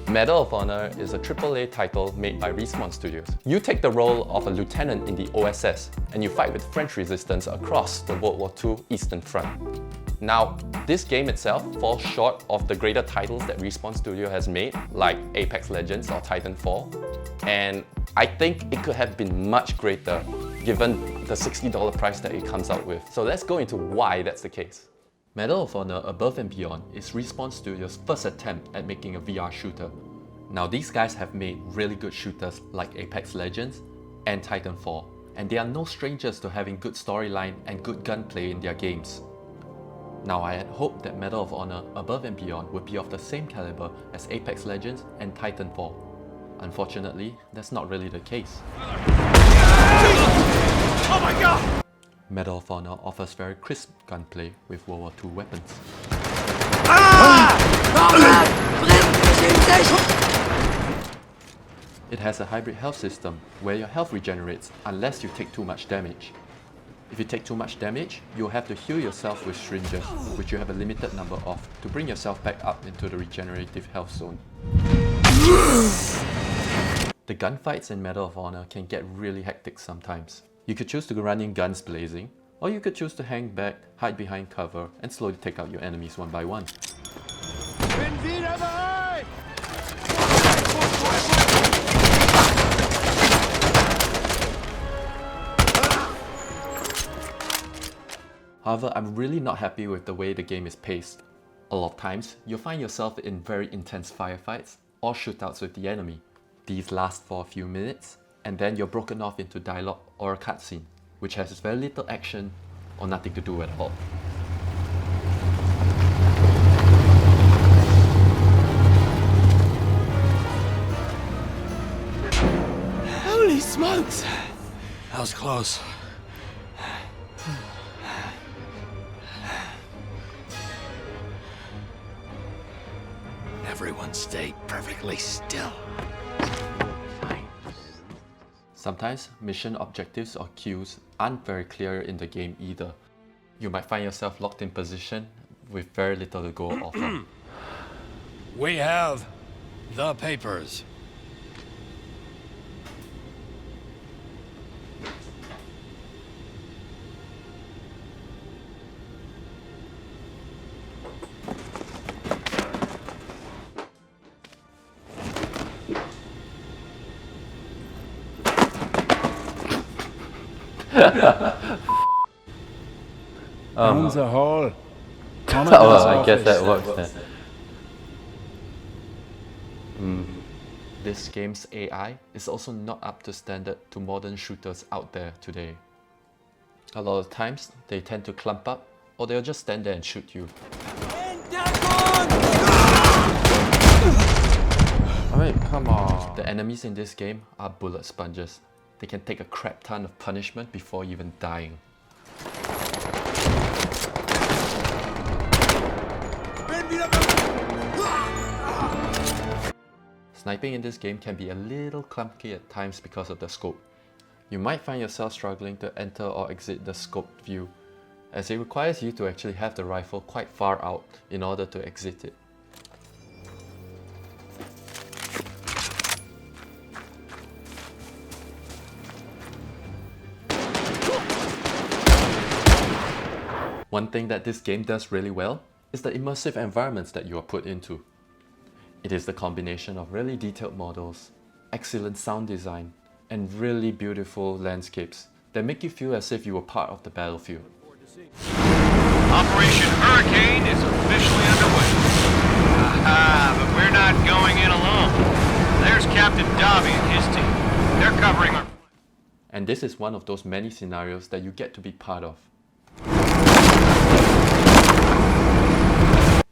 Medal of Honor is a AAA title made by Respawn Studios. You take the role of a lieutenant in the OSS and you fight with French resistance across the World War II Eastern Front. Now, this game itself falls short of the greater titles that Respawn Studio has made, like Apex Legends or Titanfall, and I think it could have been much greater given the $60 price that it comes out with. So let's go into why that's the case. Medal of Honor Above and Beyond is Respawn Studios' first attempt at making a VR shooter. Now these guys have made really good shooters like Apex Legends and Titanfall, and they are no strangers to having good storyline and good gunplay in their games. Now I had hoped that Medal of Honor Above and Beyond would be of the same caliber as Apex Legends and Titanfall. Unfortunately, that's not really the case. Oh my god! Medal of Honor offers very crisp gunplay with World War II weapons. It has a hybrid health system where your health regenerates unless you take too much damage. If you take too much damage, you'll have to heal yourself with syringes, which you have a limited number of, to bring yourself back up into the regenerative health zone. The gunfights in Medal of Honor can get really hectic sometimes. You could choose to run in guns blazing, or you could choose to hang back, hide behind cover, and slowly take out your enemies one by one. However, I'm really not happy with the way the game is paced. A lot of times, you'll find yourself in very intense firefights or shootouts with the enemy. These last for a few minutes, and then you're broken off into dialogue or a cutscene, which has very little action or nothing to do at all. Holy smokes! That was close. Everyone stay perfectly still. Sometimes mission objectives or queues aren't very clear in the game either. You might find yourself locked in position with very little to go off of. We have the papers. Unser Hall. Well, I guess that works then. This game's AI is also not up to standard to modern shooters out there today. A lot of times, they tend to clump up, or they'll just stand there and shoot you. Alright, come on. The enemies in this game are bullet sponges. They can take a crap ton of punishment before even dying. Sniping in this game can be a little clunky at times because of the scope. You might find yourself struggling to enter or exit the scoped view, as it requires you to actually have the rifle quite far out in order to exit it. One thing that this game does really well is the immersive environments that you are put into. It is the combination of really detailed models, excellent sound design, and really beautiful landscapes that make you feel as if you were part of the battlefield. Operation Hurricane is officially underway. But we're not going in alone. There's Captain Dobby and his team. They're covering our... And this is one of those many scenarios that you get to be part of.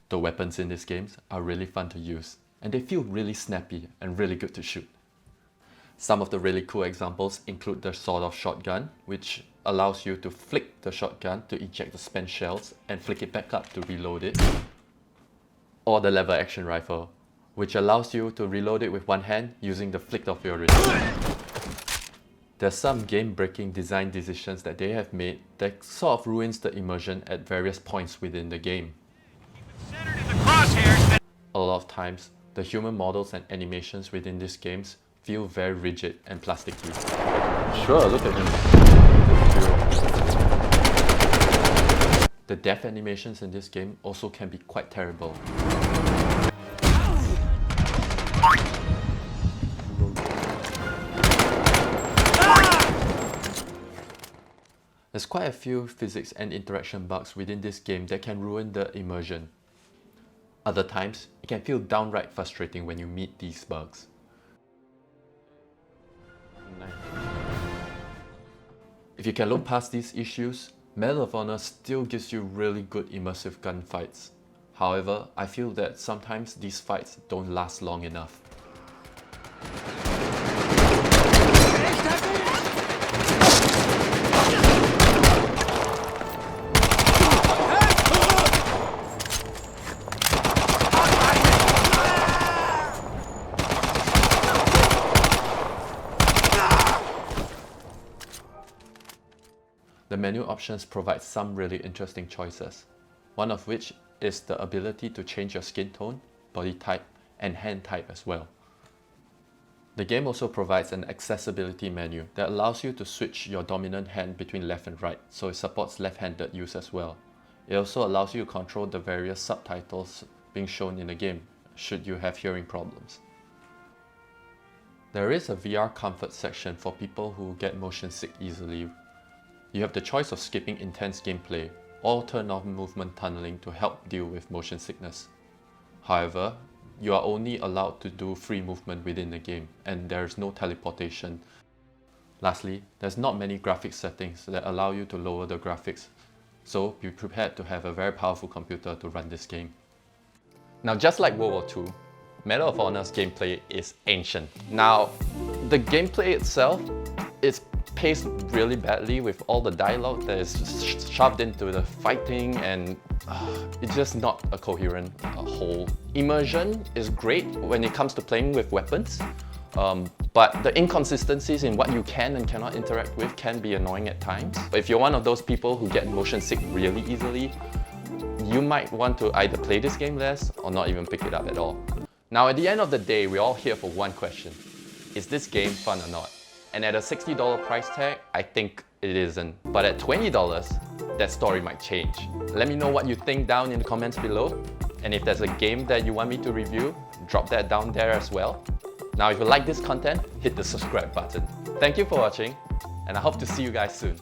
The weapons in these games are really fun to use, and they feel really snappy and really good to shoot. Some of the really cool examples include the sawed-off shotgun, which allows you to flick the shotgun to eject the spent shells and flick it back up to reload it. Or the lever action rifle, which allows you to reload it with one hand using the flick of your wrist. There's some game-breaking design decisions that they have made that sort of ruins the immersion at various points within the game. A lot of times, The human models and animations within these games feel very rigid and plasticky. Sure, look at him. The death animations in this game also can be quite terrible. There's quite a few physics and interaction bugs within this game that can ruin the immersion. Other times, it can feel downright frustrating when you meet these bugs. If you can look past these issues, Medal of Honor still gives you really good immersive gunfights. However, I feel that sometimes these fights don't last long enough. The menu options provide some really interesting choices, one of which is the ability to change your skin tone, body type, and hand type as well. The game also provides an accessibility menu that allows you to switch your dominant hand between left and right, so it supports left-handed use as well. It also allows you to control the various subtitles being shown in the game, should you have hearing problems. There is a VR comfort section for people who get motion sick easily. You have the choice of skipping intense gameplay or turn off movement tunneling to help deal with motion sickness. However, you are only allowed to do free movement within the game and there is no teleportation. Lastly, there's not many graphics settings that allow you to lower the graphics, so be prepared to have a very powerful computer to run this game. Now, just like World War II, Medal of Honor's gameplay is ancient. Now, the gameplay itself is paced really badly with all the dialogue that is shoved into the fighting, and it's just not a coherent whole. Immersion is great when it comes to playing with weapons, but the inconsistencies in what you can and cannot interact with can be annoying at times. If you're one of those people who get motion sick really easily, you might want to either play this game less or not even pick it up at all. Now, at the end of the day, we're all here for one question. Is this game fun or not? And at a $60 price tag, I think it isn't. But at $20, that story might change. Let me know what you think down in the comments below. And if there's a game that you want me to review, drop that down there as well. Now, if you like this content, hit the subscribe button. Thank you for watching, and I hope to see you guys soon.